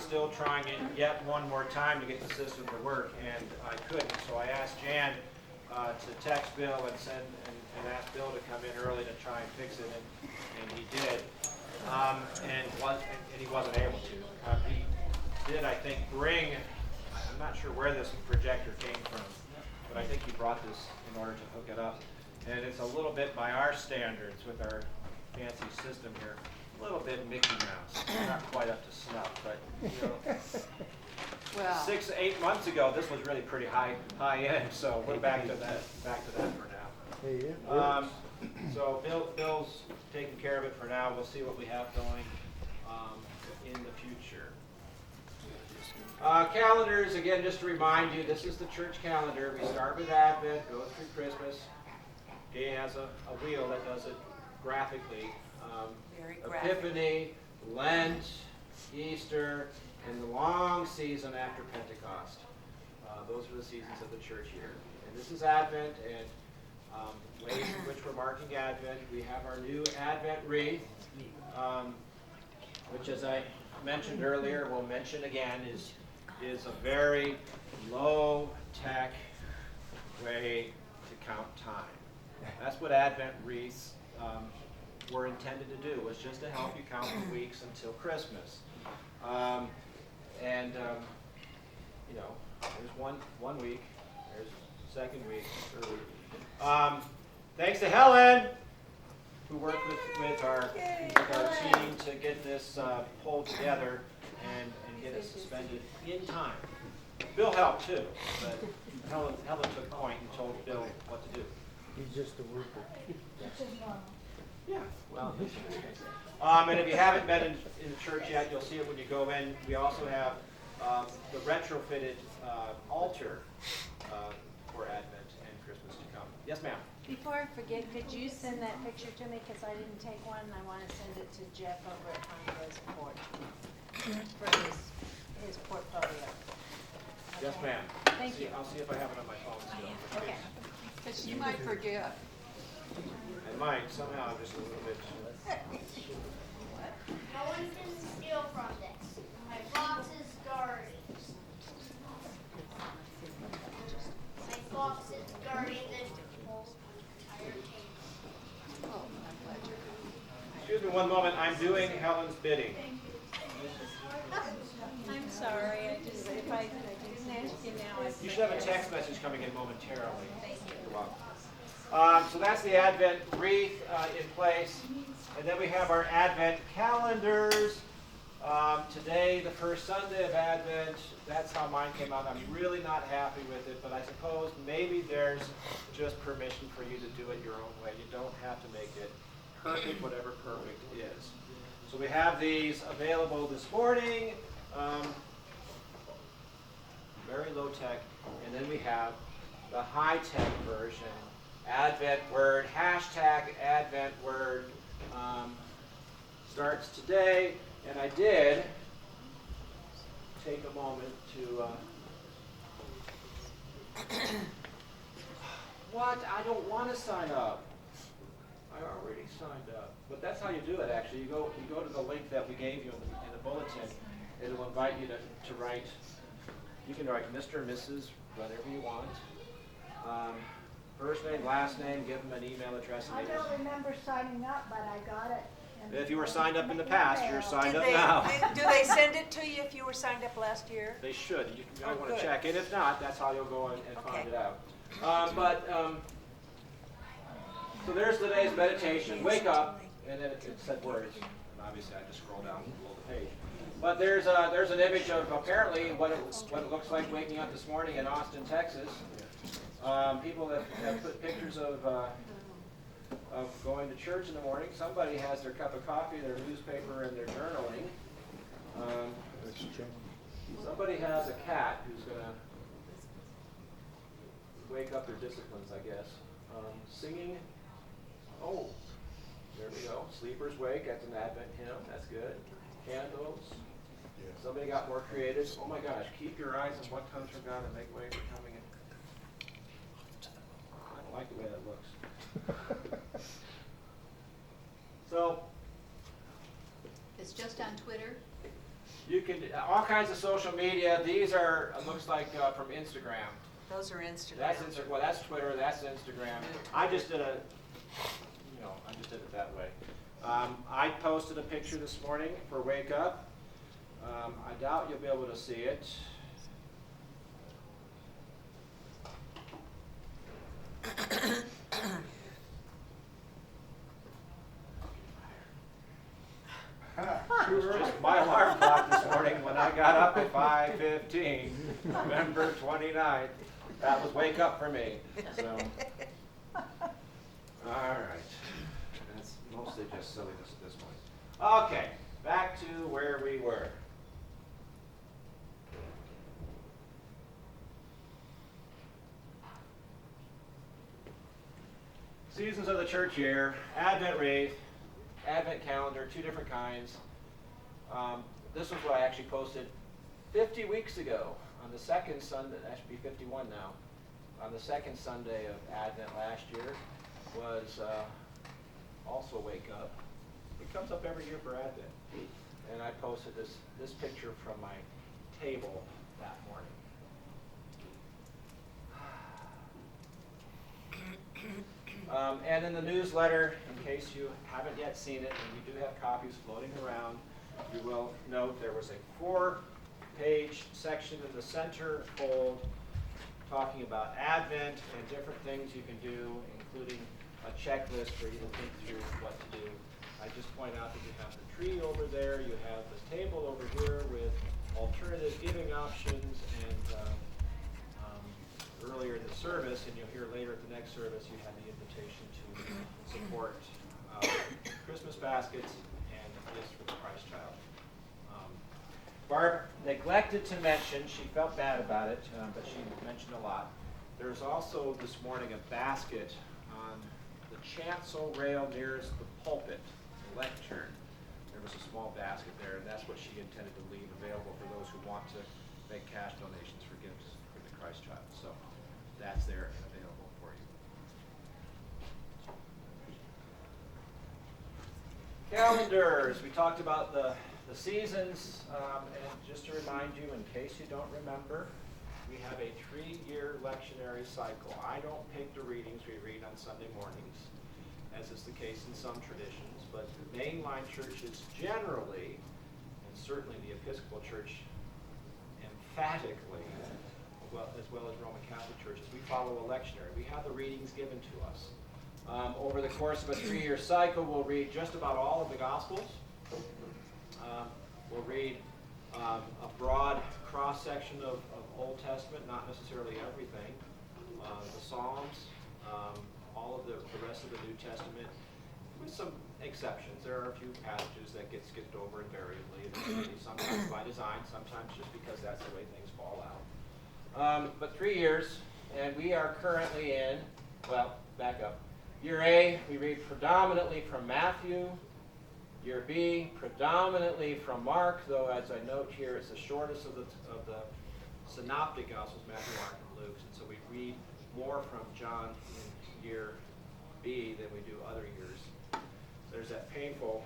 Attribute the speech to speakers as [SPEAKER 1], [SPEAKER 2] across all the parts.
[SPEAKER 1] still trying it yet one more time to get the system to work, and I couldn't. So I asked Jan to text Bill and send and ask Bill to come in early to try and fix it, and he did. And he wasn't able to. He did, I think, bring. I'm not sure where this projector came from, but I think he brought this in order to hook it up. And it's a little bit by our standards with our fancy system here. A little bit Mickey Mouse, not quite up to snuff, but you know,
[SPEAKER 2] Well,
[SPEAKER 1] 6 to 8 months ago, this was really pretty high end. So we're back to that for now. So Bill's taking care of it for now. We'll see what we have going in the future. Calendars, again, just to remind you, this is the church calendar. We start with Advent, go through Christmas. He has a wheel that does it graphically.
[SPEAKER 2] very graphic.
[SPEAKER 1] Epiphany, Lent, Easter, and the long season after Pentecost. Those are the seasons of the church year. And this is Advent, and ways in which we're marking Advent. We have our new Advent wreath, which, as I mentioned earlier, we'll mention again, is a very low-tech way to count time. That's what Advent wreaths were intended to do, was just to help you count the weeks until Christmas. You know, there's one week, there's second week, third week. Thanks to Helen, who worked with our team to get this pulled together and get it suspended in time. Bill helped too, but Helen took point and told Bill what to do.
[SPEAKER 3] He's just a worker.
[SPEAKER 1] Yeah, well, and if you haven't been in the church yet, you'll see it when you go in. We also have the retrofitted altar for Advent and Christmas to come. Yes, ma'am.
[SPEAKER 4] Before I forget, could you send that picture to me, because I didn't take one, and I want to send it to Jeff over at Congress Porch for his portfolio.
[SPEAKER 1] Yes,
[SPEAKER 4] Okay.
[SPEAKER 1] ma'am.
[SPEAKER 4] Thank you.
[SPEAKER 1] I'll see if I have it on my phone still.
[SPEAKER 4] Okay.
[SPEAKER 2] Because you might forget.
[SPEAKER 1] I might, somehow, I'm just a little bit.
[SPEAKER 5] No one can steal from this. My fox is guarding. My fox is guarding this whole entire table.
[SPEAKER 2] Oh, I'm glad you're
[SPEAKER 1] Excuse me one moment, I'm doing Helen's bidding.
[SPEAKER 4] I'm sorry, if I didn't ask you now, I
[SPEAKER 1] You should have a text message coming in momentarily.
[SPEAKER 4] Thank you.
[SPEAKER 1] You're welcome. So that's the Advent wreath in place. And then we have our Advent calendars. Today, the first Sunday of Advent, that's how mine came out. I'm really not happy with it, but I suppose maybe there's just permission for you to do it your own way. You don't have to make it perfect, whatever perfect is. So we have these available this morning. Very low tech. And then we have the high tech version. Advent word, hashtag Advent word, starts today. And I did take a moment to, what? I don't want to sign up. I already signed up. But that's how you do it, actually. You go to the link that we gave you in the bulletin. It'll invite you to write. You can write Mr. or Mrs., whatever you want. First name, last name, give them an email address.
[SPEAKER 6] I don't remember signing up, but I got it.
[SPEAKER 1] If you were signed up in the past, you're signed
[SPEAKER 2] Did
[SPEAKER 1] up
[SPEAKER 2] they,
[SPEAKER 1] now.
[SPEAKER 2] do they send it to you if you were signed up last year?
[SPEAKER 1] They should. You might
[SPEAKER 2] Oh,
[SPEAKER 1] want to
[SPEAKER 2] good.
[SPEAKER 1] check it. If not, that's how you'll go and find
[SPEAKER 2] Okay.
[SPEAKER 1] it out. So there's today's meditation. Wake up, and then it said words. And obviously, I just scroll down below the page. But there's an image of apparently what it looks like waking up this morning in Austin, Texas. People have put pictures of going to church in the morning. Somebody has their cup of coffee, their newspaper, and their journaling. Somebody has a cat who's going to wake up their disciplines, I guess. Singing. Oh, there we go. Sleepers Wake. That's an Advent hymn. That's good. Candles. Somebody got more creative. Oh my gosh. Keep your eyes on what comes from God and make way for coming in. I don't like the way that looks. So,
[SPEAKER 7] It's just on Twitter.
[SPEAKER 1] You can, all kinds of social media. These are, it looks like from Instagram.
[SPEAKER 2] Those are Instagram.
[SPEAKER 1] That's Instagram. Well, that's Twitter. That's Instagram. I just did I just did it that way. I posted a picture this morning for Wake Up. I doubt you'll be able to see it. It was just my alarm clock this morning when I got up at 5:15, November 29th. That was Wake Up for me. So, all right. That's mostly just silliness at this point. Okay, back to where we were. Seasons of the church year, Advent wreath, Advent calendar, two different kinds. This was what I actually posted 50 weeks ago on the second Sunday, that should be 51 now, on the second Sunday of Advent last year was also Wake Up. It comes up every year for Advent. And I posted this picture from my table that morning. And in the newsletter, in case you haven't yet seen it, and we do have copies floating around, you will note there was a 4-page section in the center fold talking about Advent and different things you can do, including a checklist for you to think through what to do. I just point out that you have the tree over there, you have the table over here with alternative giving options, and earlier in the service, and you'll hear later at the next service, you have the invitation to support Christmas baskets and gifts for the Christ child. Barb neglected to mention, she felt bad about it, but she mentioned a lot. There's also this morning a basket on the chancel rail nearest the pulpit, the lectern. There was a small basket there, and that's what she intended to leave available for those who want to make cash donations for gifts for the Christ child. So that's there and available for you. Calendars. We talked about the seasons, and just to remind you, in case you don't remember, we have a 3-year lectionary cycle. I don't pick the readings we read on Sunday mornings, as is the case in some traditions, but the mainline churches generally, and certainly the Episcopal Church emphatically, as well as Roman Catholic churches, we follow a lectionary. We have the readings given to us. Over the course of a 3-year cycle, we'll read just about all of the Gospels. We'll read a broad cross-section of Old Testament, not necessarily everything. The Psalms, all of the rest of the New Testament, with some exceptions. There are a few passages that get skipped over invariably, sometimes by design, sometimes just because that's the way things fall out. But 3 years, and we are currently in, well, back up. Year A, we read predominantly from Matthew. Year B, predominantly from Mark, though as I note here, it's the shortest of the synoptic Gospels, Matthew, Mark, and Luke. And so we read more from John in year B than we do other years. There's that painful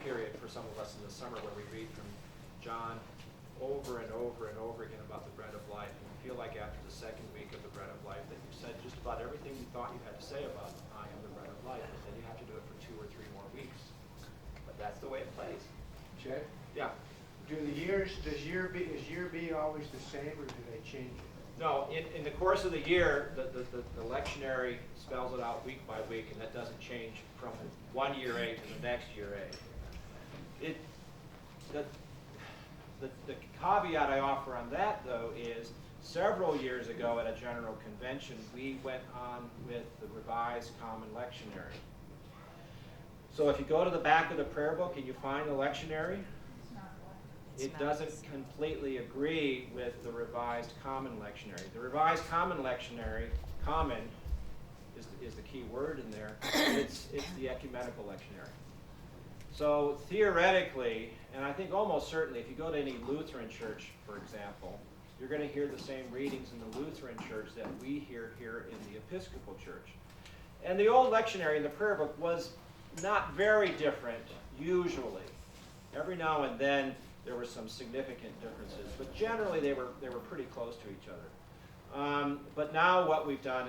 [SPEAKER 1] period for some of us in the summer where we read from John over and over and over again about the bread of life. And you feel like after the second week of the bread of life that you've said just about everything you thought you had to say about I am the bread of life. And then you have to do it for 2 or 3 more weeks. But that's the way it plays.
[SPEAKER 3] Jed,
[SPEAKER 1] Yeah.
[SPEAKER 3] is year B always the same, or do they change it?
[SPEAKER 1] No, in the course of the year, the lectionary spells it out week by week, and that doesn't change from one year A to the next year A. The caveat I offer on that, though, is several years ago at a general convention, we went on with the Revised Common Lectionary. So if you go to the back of the prayer book and you find the lectionary, it doesn't completely agree with the Revised Common Lectionary. The Revised Common Lectionary, common is the key word in there, it's the ecumenical lectionary. So theoretically, and I think almost certainly, if you go to any Lutheran church, for example, you're going to hear the same readings in the Lutheran church that we hear here in the Episcopal church. And the old lectionary in the prayer book was not very different, usually, Every now and then, there were some significant differences, but generally they were pretty close to each other. But now what we've done,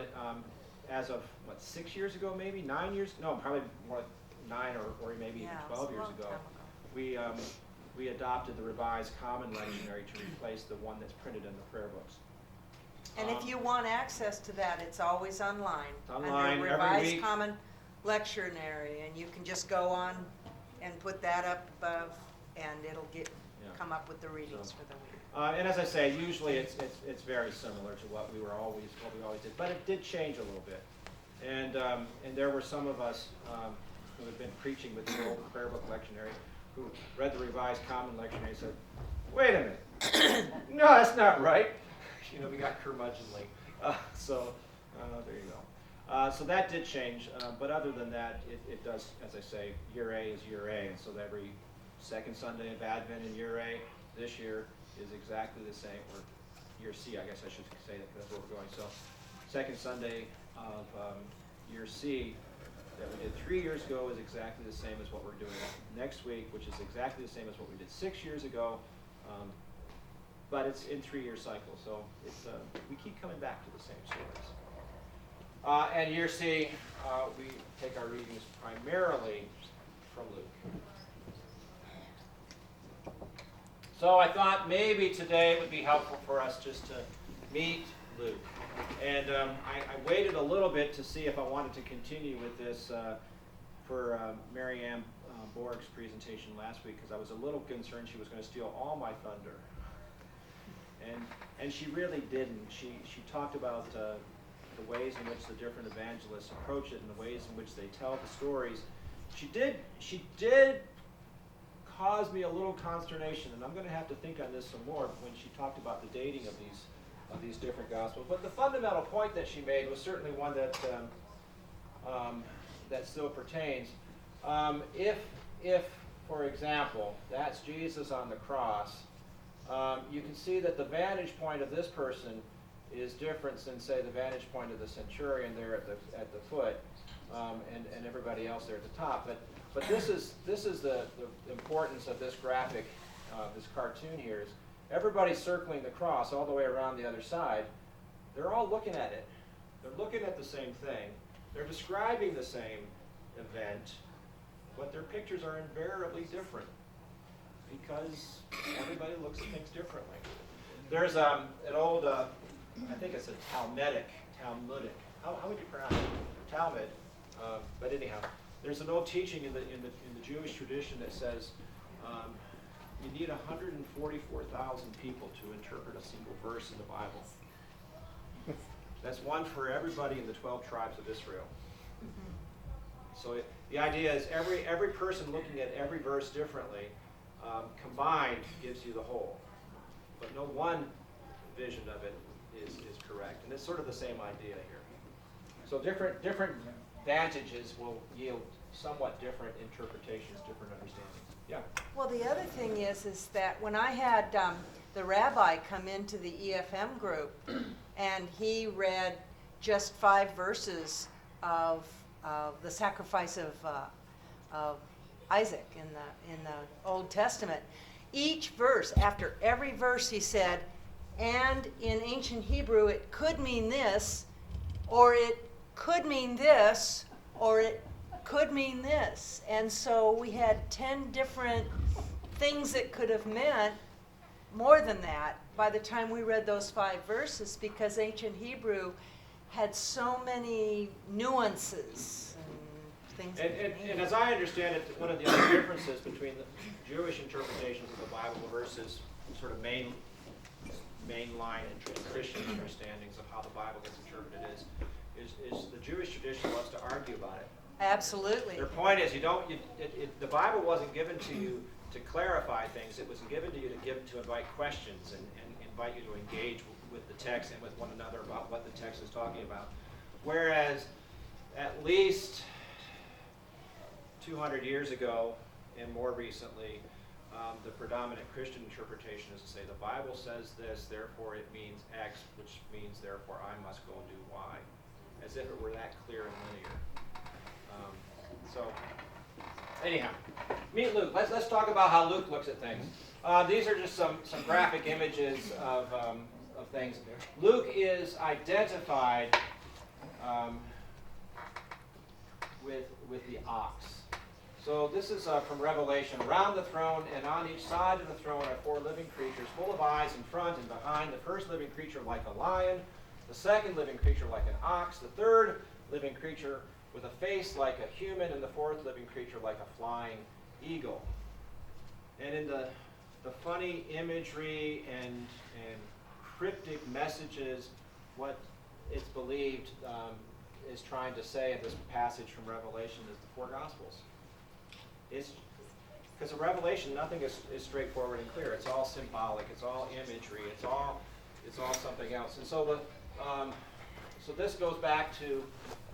[SPEAKER 1] as of, 6 years ago maybe? 9 years? No, probably more like 9 or maybe even 12 years ago. We adopted the Revised Common Lectionary to replace the one that's printed in the prayer books.
[SPEAKER 2] And if you want access to that, it's always online.
[SPEAKER 1] It's online
[SPEAKER 2] Under
[SPEAKER 1] every
[SPEAKER 2] Revised
[SPEAKER 1] week.
[SPEAKER 2] Common Lectionary, and you can just go on and put that up above, and it'll come up with the readings for the week.
[SPEAKER 1] And as I say, usually it's very similar to what we always did, but it did change a little bit. And there were some of us who had been preaching with the old prayer book lectionary, who read the Revised Common Lectionary and said, "Wait a minute, no, that's not right." We got curmudgeonly. So there you go. So that did change, but other than that, it does, as I say, year A is year A, and so every second Sunday of Advent in year A this year is exactly the same, or year C, I guess I should say that, because that's where we're going. So second Sunday of year C that we did 3 years ago is exactly the same as what we're doing next week, which is exactly the same as what we did 6 years ago. But it's in 3-year cycles, so we keep coming back to the same stories. And year C, we take our readings primarily from Luke. So I thought maybe today it would be helpful for us just to meet Luke. And I waited a little bit to see if I wanted to continue with this for Mary Ann Borg's presentation last week, because I was a little concerned she was going to steal all my thunder. And she really didn't. She talked about the ways in which the different evangelists approach it and the ways in which they tell the stories. She did cause me a little consternation, and I'm going to have to think on this some more when she talked about the dating of these different gospels. But the fundamental point that she made was certainly one that that still pertains. If, for example, that's Jesus on the cross, you can see that the vantage point of this person is different than, say, the vantage point of the centurion there at the foot, and everybody else there at the top. But this is the importance of this graphic, this cartoon here. Is everybody's circling the cross all the way around the other side. They're all looking at it. They're looking at the same thing. They're describing the same event, but their pictures are invariably different, because everybody looks at things differently. There's an old, I think it's a Talmudic, how would you pronounce it? Talmud, but anyhow, there's an old teaching in the Jewish tradition that says you need 144,000 people to interpret a single verse in the Bible. That's one for everybody in the 12 tribes of Israel. So the idea is every person looking at every verse differently, combined gives you the whole. But no one vision of it is correct. And it's sort of the same idea here. So different vantages will yield somewhat different interpretations, different understandings. Yeah?
[SPEAKER 2] Well, the other thing is that when I had the rabbi come into the EFM group, and he read just 5 verses of the sacrifice of Isaac in the Old Testament. Each verse, after every verse, he said, and in ancient Hebrew, it could mean this, or it could mean this, or it could mean this. And so we had 10 different things that could have meant more than that by the time we read those 5 verses, because ancient Hebrew had so many nuances and things.
[SPEAKER 1] And as I understand it, one of the other differences between the Jewish interpretations of the Bible versus sort of mainline and Christian understandings of how the Bible gets interpreted is the Jewish tradition loves to argue about it.
[SPEAKER 2] Absolutely.
[SPEAKER 1] Their point is the Bible wasn't given to you to clarify things. It was given to you to invite questions and invite you to engage with the text and with one another about what the text is talking about. Whereas at least 200 years ago and more recently, the predominant Christian interpretation is to say the Bible says this, therefore it means X, which means therefore I must go and do Y, as if it were that clear and linear. So anyhow, meet Luke. Let's talk about how Luke looks at things. These are just some graphic images of things. Luke is identified with the ox. So this is from Revelation. Around the throne and on each side of the throne are 4 living creatures, full of eyes in front and behind. The first living creature like a lion, the second living creature like an ox, the third living creature with a face like a human, and the fourth living creature like a flying eagle. And in the funny imagery and cryptic messages, what it's believed is trying to say in this passage from Revelation is the 4 Gospels. It's because in Revelation, nothing is straightforward and clear. It's all symbolic. It's all imagery. It's all something else. And so so this goes back to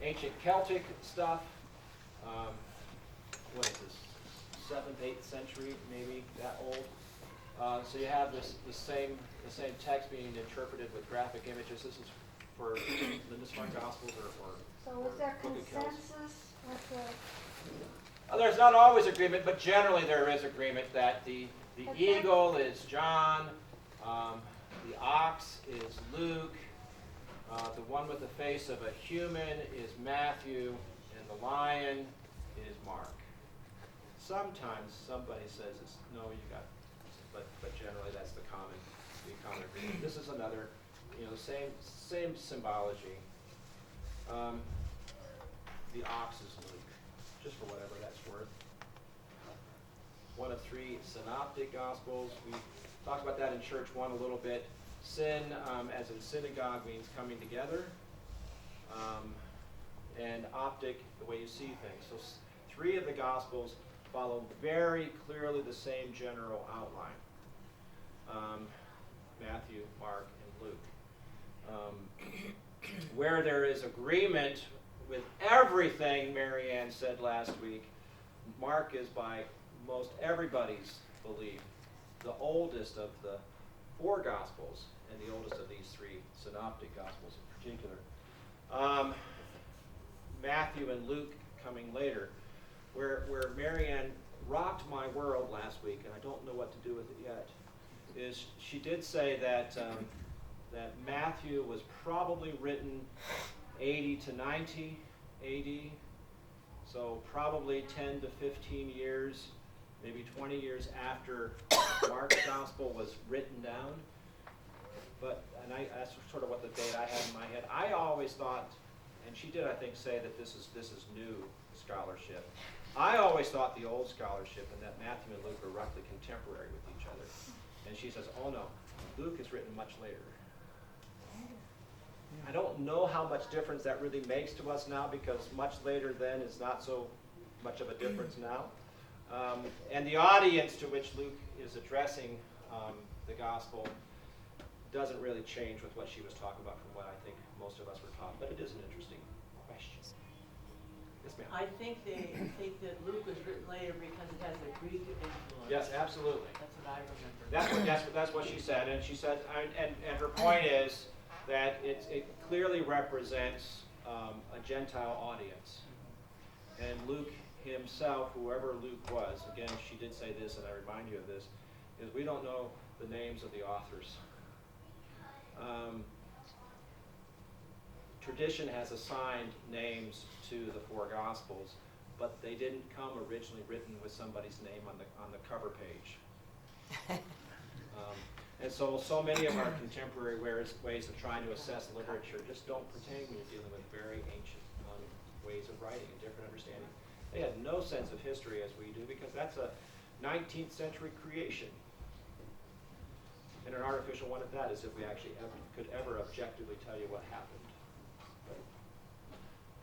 [SPEAKER 1] ancient Celtic stuff. What is this? 7th, 8th century, maybe that old. So you have the same text being interpreted with graphic images. This is for the Smart Gospels or
[SPEAKER 6] So is there
[SPEAKER 1] Book of Kells.
[SPEAKER 6] consensus with the,
[SPEAKER 1] There's not always agreement, but generally there is agreement that the
[SPEAKER 6] Okay.
[SPEAKER 1] eagle is John, the ox is Luke, the one with the face of a human is Matthew, and the lion is Mark. Sometimes somebody says it's no, but generally that's the common agreement. This is another, same symbology. The ox is Luke, just for whatever that's worth. One of 3 synoptic gospels. We talked about that in church 1 a little bit. Sin, as in synagogue, means coming together. And optic, the way you see things. So 3 of the gospels follow very clearly the same general outline. Matthew, Mark, and Luke. Where there is agreement with everything Mary Ann said last week, Mark is by most everybody's belief the oldest of the 4 Gospels and the oldest of these 3 synoptic Gospels in particular. Matthew and Luke coming later. Where Mary Ann rocked my world last week, and I don't know what to do with it yet, is she did say that that Matthew was probably written 80 to 90 AD, so probably 10 to 15 years, maybe 20 years after Mark's Gospel was written down. And that's sort of what the date I had in my head. I always thought, and she did, I think, say that this is new scholarship. I always thought the old scholarship and that Matthew and Luke are roughly contemporary with each other. And she says, oh no, Luke is written much later. I don't know how much difference that really makes to us now, because much later then is not so much of a difference now. And the audience to which Luke is addressing the gospel doesn't really change with what she was talking about from what I think most of us were taught, but it is an interesting question. Yes, ma'am.
[SPEAKER 7] I think they think that Luke was written later because it has a Greek influence.
[SPEAKER 1] Yes, absolutely.
[SPEAKER 7] That's what I remember.
[SPEAKER 1] That's what she said, and she said, and her point is that it clearly represents a Gentile audience, and Luke himself, whoever Luke was, again, she did say this, and I remind you of this, is we don't know the names of the authors. Tradition has assigned names to the 4 Gospels, but they didn't come originally written with somebody's name on the cover page. And so many of our contemporary ways of trying to assess literature just don't pertain when you're dealing with very ancient ways of writing and different understanding. They had no sense of history as we do, because that's a 19th century creation. And an artificial one at that, is if we actually could ever objectively tell you what happened.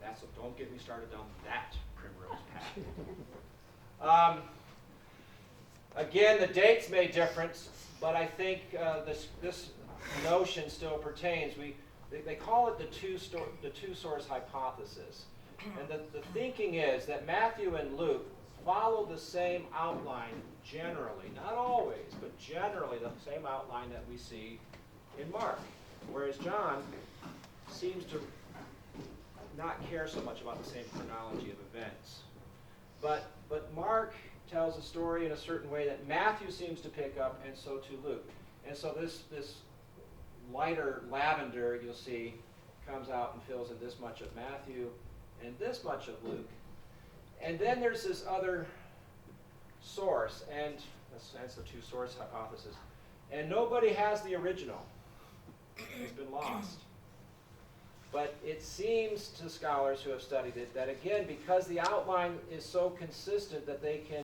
[SPEAKER 1] But don't get me started down that primrose path. Again, the dates may difference, but I think this notion still pertains. They call it the two source hypothesis. And the thinking is that Matthew and Luke follow the same outline generally, not always, but generally the same outline that we see in Mark. Whereas John seems to not care so much about the same chronology of events. But but Mark tells a story in a certain way that Matthew seems to pick up, and so too Luke. And so this lighter lavender, you'll see, comes out and fills in this much of Matthew and this much of Luke. And then there's this other source, and that's the two source hypothesis. And nobody has the original. It's been lost. But it seems to scholars who have studied it that, again, because the outline is so consistent that they can